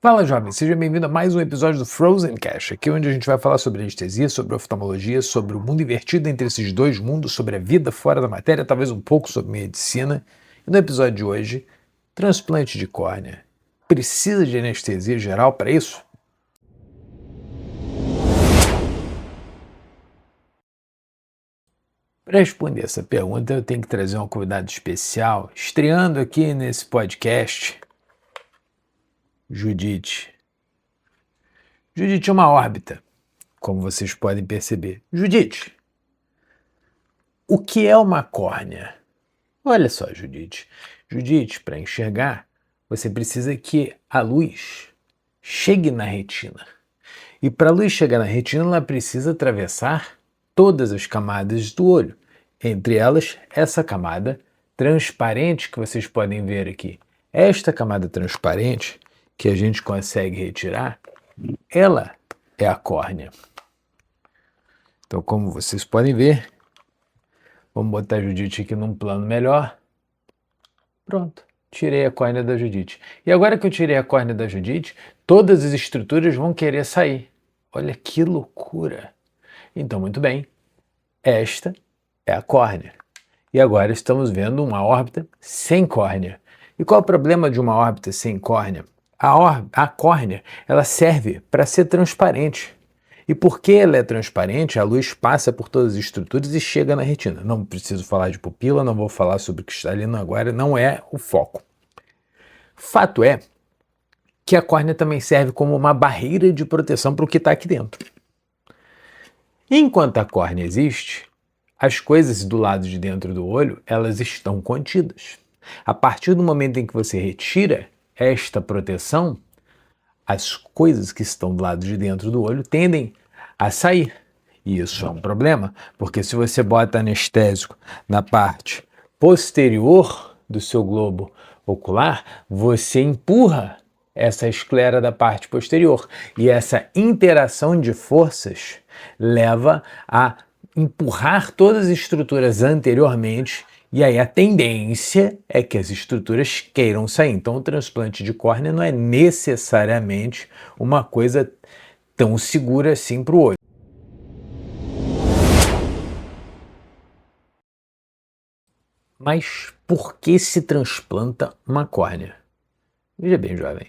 Fala, jovem, seja bem-vindo a mais um episódio do Frozen Cash, aqui onde a gente vai falar sobre anestesia, sobre oftalmologia, sobre o mundo invertido entre esses dois mundos, sobre a vida fora da matéria, talvez um pouco sobre medicina. E no episódio de hoje, transplante de córnea. Precisa de anestesia geral para isso? Para responder essa pergunta, eu tenho que trazer um convidado especial, estreando aqui nesse podcast, Judite. Judite é uma órbita, como vocês podem perceber. Judite, o que é uma córnea? Olha só, Judite. Judite, para enxergar, você precisa que a luz chegue na retina. E para a luz chegar na retina, ela precisa atravessar todas as camadas do olho. Entre elas, essa camada transparente que vocês podem ver aqui. Esta camada transparente, que a gente consegue retirar, ela é a córnea. Então, como vocês podem ver, vamos botar a Judite aqui num plano melhor. Pronto, tirei a córnea da Judite. E agora que eu tirei a córnea da Judite, todas as estruturas vão querer sair. Olha que loucura! Então, muito bem, esta é a córnea. E agora estamos vendo uma órbita sem córnea. E qual é o problema de uma órbita sem córnea? A córnea, ela serve para ser transparente. E porque ela é transparente, a luz passa por todas as estruturas e chega na retina. Não preciso falar de pupila, não vou falar sobre cristalino agora, não é o foco. Fato é que a córnea também serve como uma barreira de proteção para o que está aqui dentro. Enquanto a córnea existe, as coisas do lado de dentro do olho, elas estão contidas. A partir do momento em que você retira esta proteção, as coisas que estão do lado de dentro do olho tendem a sair. E isso é um problema, porque se você bota anestésico na parte posterior do seu globo ocular, você empurra essa esclera da parte posterior. E essa interação de forças leva a empurrar todas as estruturas anteriormente, e aí a tendência é que as estruturas queiram sair. Então o transplante de córnea não é necessariamente uma coisa tão segura assim para o olho. Mas por que se transplanta uma córnea? Veja bem, jovem,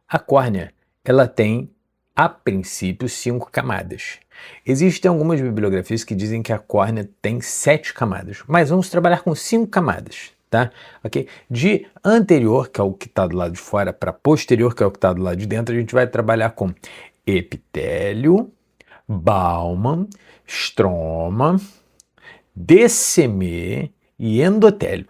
a córnea ela tem, a princípio, 5 camadas. Existem algumas bibliografias que dizem que a córnea tem 7 camadas, mas vamos trabalhar com 5 camadas, tá? Okay? De anterior, que é o que está do lado de fora, para posterior, que é o que está do lado de dentro, a gente vai trabalhar com epitélio, Baumann, estroma, DCM e endotélio.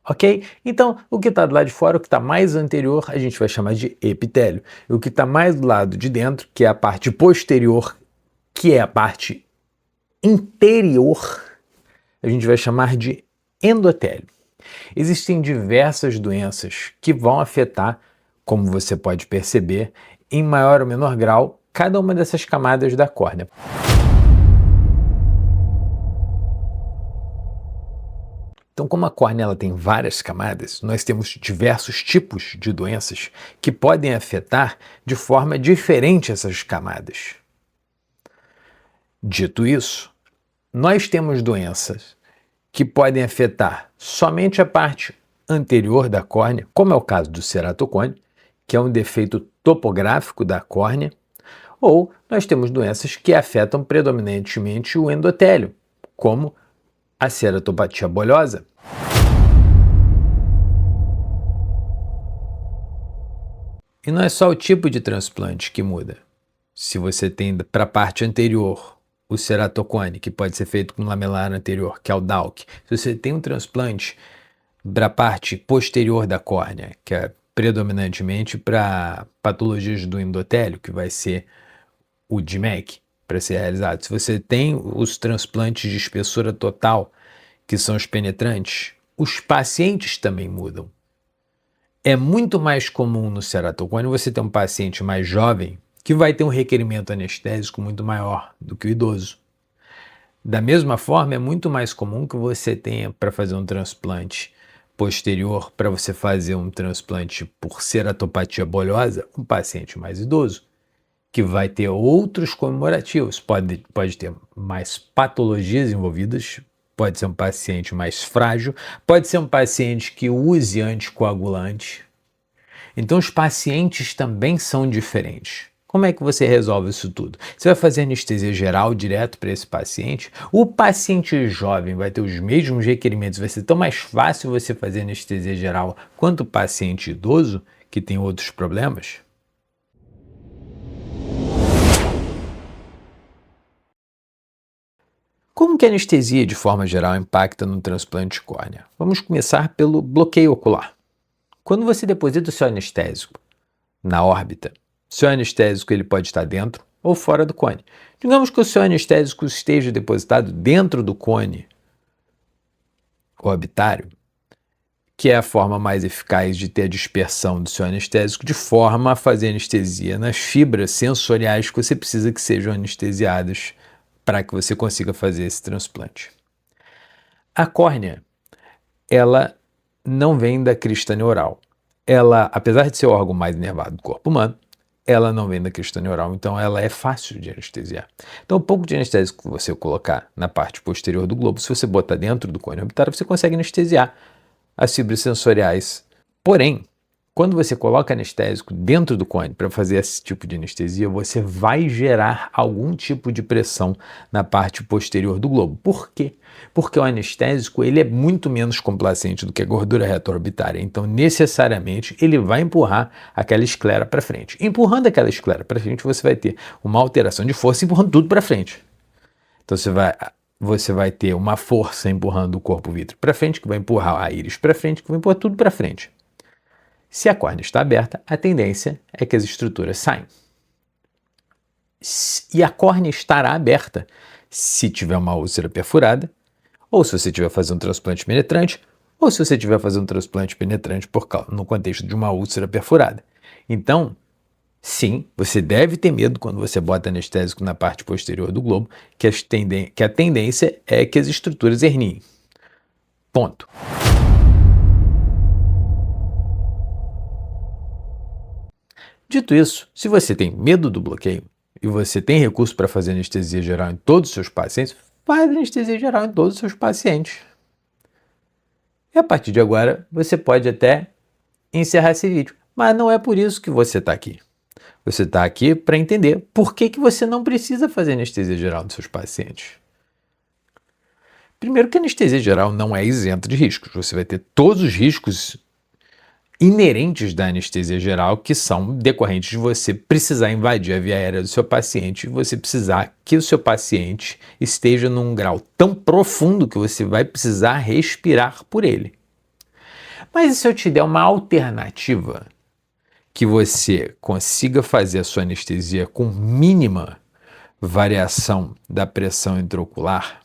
Ok? Então, o que está do lado de fora, o que está mais anterior, a gente vai chamar de epitélio. E o que está mais do lado de dentro, que é a parte posterior, que é a parte interior, a gente vai chamar de endotélio. Existem diversas doenças que vão afetar, como você pode perceber, em maior ou menor grau, cada uma dessas camadas da córnea. Então, como a córnea ela tem várias camadas, nós temos diversos tipos de doenças que podem afetar de forma diferente essas camadas. Dito isso, nós temos doenças que podem afetar somente a parte anterior da córnea, como é o caso do ceratocone, que é um defeito topográfico da córnea, ou nós temos doenças que afetam predominantemente o endotélio, como a ceratopatia bolhosa. E não é só o tipo de transplante que muda. Se você tem para a parte anterior o ceratocone, que pode ser feito com lamelar anterior, que é o DALC. Se você tem um transplante para a parte posterior da córnea, que é predominantemente para patologias do endotélio, que vai ser o DMEC, para ser realizado. Se você tem os transplantes de espessura total, que são os penetrantes, os pacientes também mudam. É muito mais comum no ceratocone você ter um paciente mais jovem que vai ter um requerimento anestésico muito maior do que o idoso. Da mesma forma, é muito mais comum que você tenha para fazer um transplante posterior para você fazer um transplante por ceratopatia bolhosa, um paciente mais idoso, que vai ter outros comemorativos, pode ter mais patologias envolvidas, pode ser um paciente mais frágil, pode ser um paciente que use anticoagulante. Então os pacientes também são diferentes. Como é que você resolve isso tudo? Você vai fazer anestesia geral direto para esse paciente? O paciente jovem vai ter os mesmos requerimentos, vai ser tão mais fácil você fazer anestesia geral quanto o paciente idoso, que tem outros problemas? Como que a anestesia, de forma geral, impacta no transplante de córnea? Vamos começar pelo bloqueio ocular. Quando você deposita o seu anestésico na órbita, seu anestésico ele pode estar dentro ou fora do cone. Digamos que o seu anestésico esteja depositado dentro do cone orbitário, que é a forma mais eficaz de ter a dispersão do seu anestésico, de forma a fazer anestesia nas fibras sensoriais que você precisa que sejam anestesiadas para que você consiga fazer esse transplante. A córnea, ela não vem da crista neural. Ela, apesar de ser o órgão mais inervado do corpo humano, ela não vem da crista neural, então ela é fácil de anestesiar. Então, um pouco de anestésico que você colocar na parte posterior do globo, se você botar dentro do cone orbitário, você consegue anestesiar as fibras sensoriais. Porém, quando você coloca anestésico dentro do cone para fazer esse tipo de anestesia, você vai gerar algum tipo de pressão na parte posterior do globo. Por quê? Porque o anestésico ele é muito menos complacente do que a gordura retroorbitária, então necessariamente ele vai empurrar aquela esclera para frente. Empurrando aquela esclera para frente, você vai ter uma alteração de força empurrando tudo para frente. Então você vai ter uma força empurrando o corpo vítreo para frente, que vai empurrar a íris para frente, que vai empurrar tudo para frente. Se a córnea está aberta, a tendência é que as estruturas saem. E a córnea estará aberta se tiver uma úlcera perfurada, ou se você tiver fazendo um transplante penetrante, ou se você tiver fazendo um transplante penetrante no contexto de uma úlcera perfurada. Então, sim, você deve ter medo quando você bota anestésico na parte posterior do globo, que a tendência é que as estruturas herniem. Ponto. Dito isso, se você tem medo do bloqueio e você tem recurso para fazer anestesia geral em todos os seus pacientes, faz anestesia geral em todos os seus pacientes. E a partir de agora, você pode até encerrar esse vídeo, mas não é por isso que você está aqui. Você está aqui para entender por que você não precisa fazer anestesia geral nos seus pacientes. Primeiro que a anestesia geral não é isenta de riscos. Você vai ter todos os riscos inerentes da anestesia geral, que são decorrentes de você precisar invadir a via aérea do seu paciente e você precisar que o seu paciente esteja num grau tão profundo que você vai precisar respirar por ele. Mas e se eu te der uma alternativa que você consiga fazer a sua anestesia com mínima variação da pressão intraocular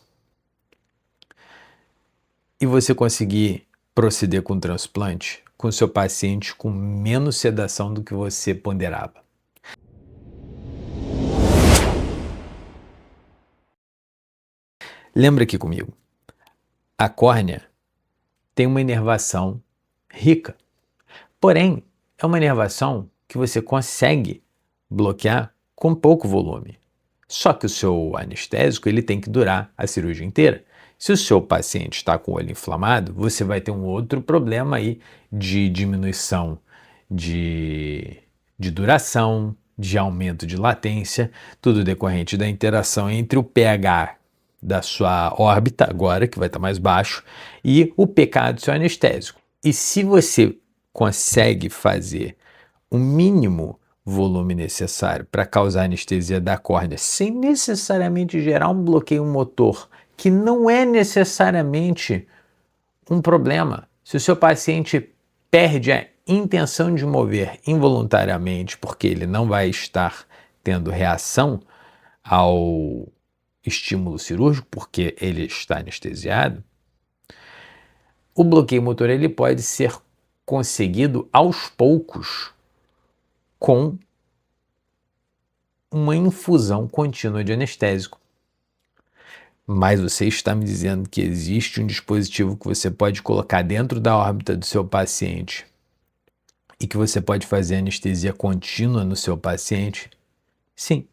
e você conseguir proceder com o transplante com seu paciente com menos sedação do que você ponderava? Lembra aqui comigo, a córnea tem uma inervação rica, porém é uma inervação que você consegue bloquear com pouco volume. Só que o seu anestésico ele tem que durar a cirurgia inteira. Se o seu paciente está com o olho inflamado, você vai ter um outro problema aí de diminuição de duração, de aumento de latência, tudo decorrente da interação entre o pH da sua órbita, agora, que vai estar mais baixo, e o pK do seu anestésico. E se você consegue fazer o mínimo volume necessário para causar anestesia da córnea, sem necessariamente gerar um bloqueio motor, que não é necessariamente um problema. Se o seu paciente perde a intenção de mover involuntariamente, porque ele não vai estar tendo reação ao estímulo cirúrgico, porque ele está anestesiado, o bloqueio motor ele pode ser conseguido aos poucos com uma infusão contínua de anestésico. Mas você está me dizendo que existe um dispositivo que você pode colocar dentro da órbita do seu paciente e que você pode fazer anestesia contínua no seu paciente? Sim.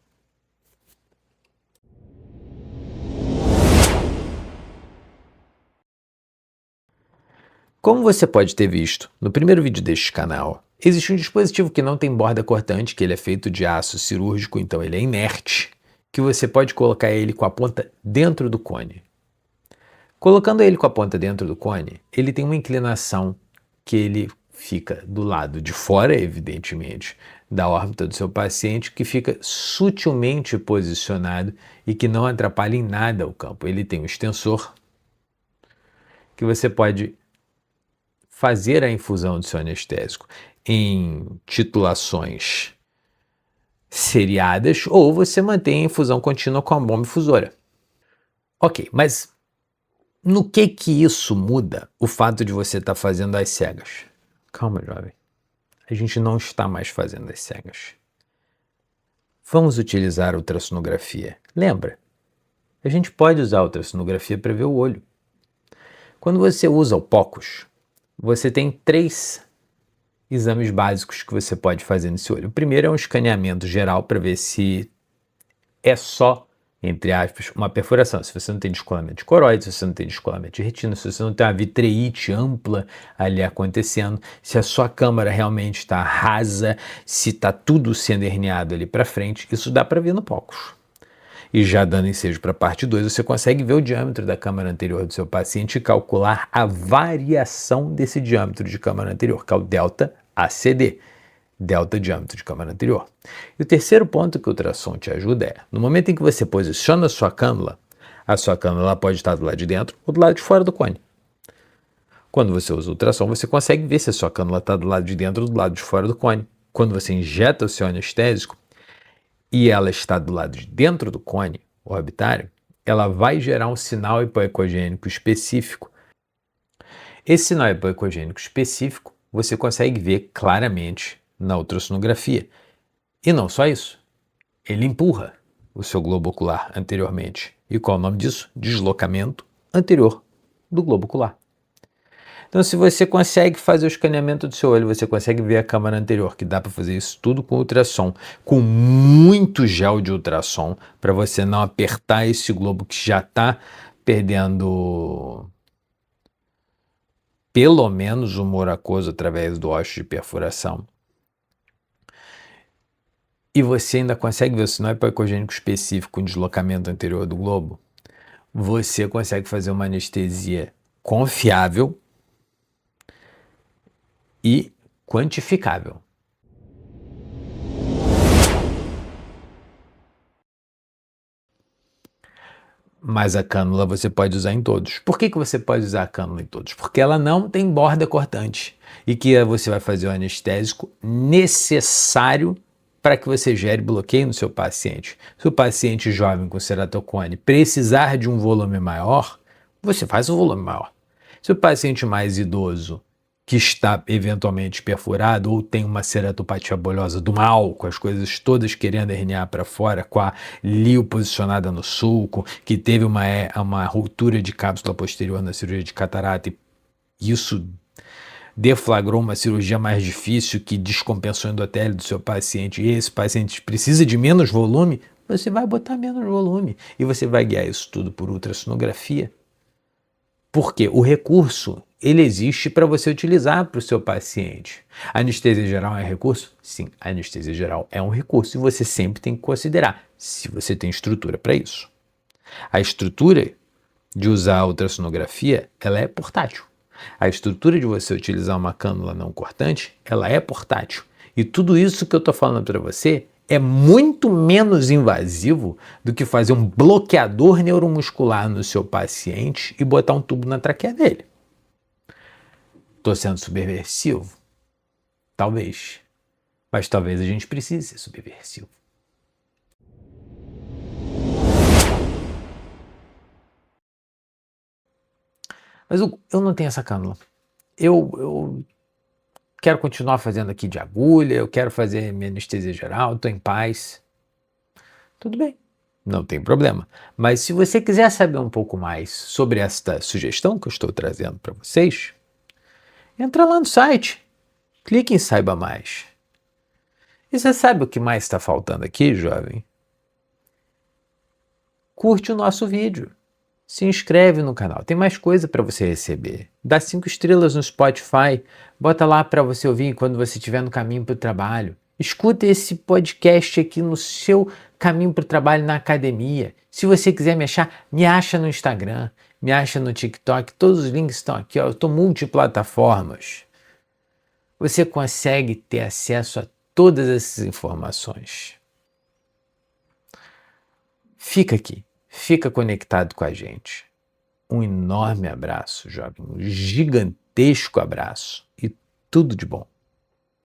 Como você pode ter visto no primeiro vídeo deste canal, existe um dispositivo que não tem borda cortante, que ele é feito de aço cirúrgico, então ele é inerte, que você pode colocar ele com a ponta dentro do cone. Colocando ele com a ponta dentro do cone, ele tem uma inclinação que ele fica do lado de fora, evidentemente, da órbita do seu paciente, que fica sutilmente posicionado e que não atrapalha em nada o campo. Ele tem um extensor que você pode fazer a infusão do seu anestésico em titulações seriadas ou você mantém a infusão contínua com a bomba infusora. Ok, mas no que isso muda o fato de você estar fazendo às cegas? Calma, jovem. A gente não está mais fazendo às cegas. Vamos utilizar a ultrassonografia. Lembra? A gente pode usar a ultrassonografia para ver o olho. Quando você usa o POCUS, você tem 3 exames básicos que você pode fazer nesse olho. O primeiro é um escaneamento geral para ver se é só, entre aspas, uma perfuração. Se você não tem descolamento de coroide, se você não tem descolamento de retina, se você não tem uma vitreite ampla ali acontecendo, se a sua câmara realmente está rasa, se está tudo sendo herniado ali para frente, isso dá para ver no POCUS. E já dando ensejo para a parte 2, você consegue ver o diâmetro da câmara anterior do seu paciente e calcular a variação desse diâmetro de câmara anterior, que é o delta ACD, delta diâmetro de câmara anterior. E o terceiro ponto que o ultrassom te ajuda é, no momento em que você posiciona a sua cânula pode estar do lado de dentro ou do lado de fora do cone. Quando você usa o ultrassom, você consegue ver se a sua cânula está do lado de dentro ou do lado de fora do cone. Quando você injeta o seu anestésico, e ela está do lado de dentro do cone orbitário, ela vai gerar um sinal hipoecogênico específico. Esse sinal hipoecogênico específico você consegue ver claramente na ultrassonografia. E não só isso, ele empurra o seu globo ocular anteriormente. E qual é o nome disso? Deslocamento anterior do globo ocular. Então, se você consegue fazer o escaneamento do seu olho, você consegue ver a câmara anterior, que dá para fazer isso tudo com ultrassom, com muito gel de ultrassom, para você não apertar esse globo que já está perdendo pelo menos o humor aquoso através do ósseo de perfuração. E você ainda consegue ver o sinal hipoecogênico específico com deslocamento anterior do globo. Você consegue fazer uma anestesia confiável e quantificável. Mas a cânula você pode usar em todos. Por que você pode usar a cânula em todos? Porque ela não tem borda cortante e que você vai fazer o anestésico necessário para que você gere bloqueio no seu paciente. Se o paciente jovem com ceratocone precisar de um volume maior, você faz um volume maior. Se o paciente mais idoso que está eventualmente perfurado ou tem uma ceratopatia bolhosa do mal, com as coisas todas querendo herniar para fora, com a lio posicionada no sulco, que teve uma ruptura de cápsula posterior na cirurgia de catarata e isso deflagrou uma cirurgia mais difícil que descompensou o endotélio do seu paciente e esse paciente precisa de menos volume, você vai botar menos volume e você vai guiar isso tudo por ultrassonografia. Porque o recurso, ele existe para você utilizar para o seu paciente. A anestesia geral é um recurso? Sim, a anestesia geral é um recurso e você sempre tem que considerar se você tem estrutura para isso. A estrutura de usar a ultrassonografia, ela é portátil. A estrutura de você utilizar uma cânula não cortante, ela é portátil. E tudo isso que eu estou falando para você é muito menos invasivo do que fazer um bloqueador neuromuscular no seu paciente e botar um tubo na traqueia dele. Estou sendo subversivo? Talvez. Mas talvez a gente precise ser subversivo. Mas eu não tenho essa cânula. Eu quero continuar fazendo aqui de agulha, eu quero fazer minha anestesia geral, estou em paz. Tudo bem. não tem problema. Mas se você quiser saber um pouco mais sobre esta sugestão que eu estou trazendo para vocês, entra lá no site, clique em Saiba Mais. E você sabe o que mais está faltando aqui, jovem? Curte o nosso vídeo. Se inscreve no canal, tem mais coisa para você receber. Dá 5 estrelas no Spotify, bota lá para você ouvir quando você estiver no caminho para o trabalho. Escuta esse podcast aqui no seu caminho para o trabalho na academia. Se você quiser me achar, me acha no Instagram, me acha no TikTok, todos os links estão aqui, ó. Eu estou multiplataformas. Você consegue ter acesso a todas essas informações. Fica aqui, fica conectado com a gente. Um enorme abraço, jovem, um gigantesco abraço e tudo de bom.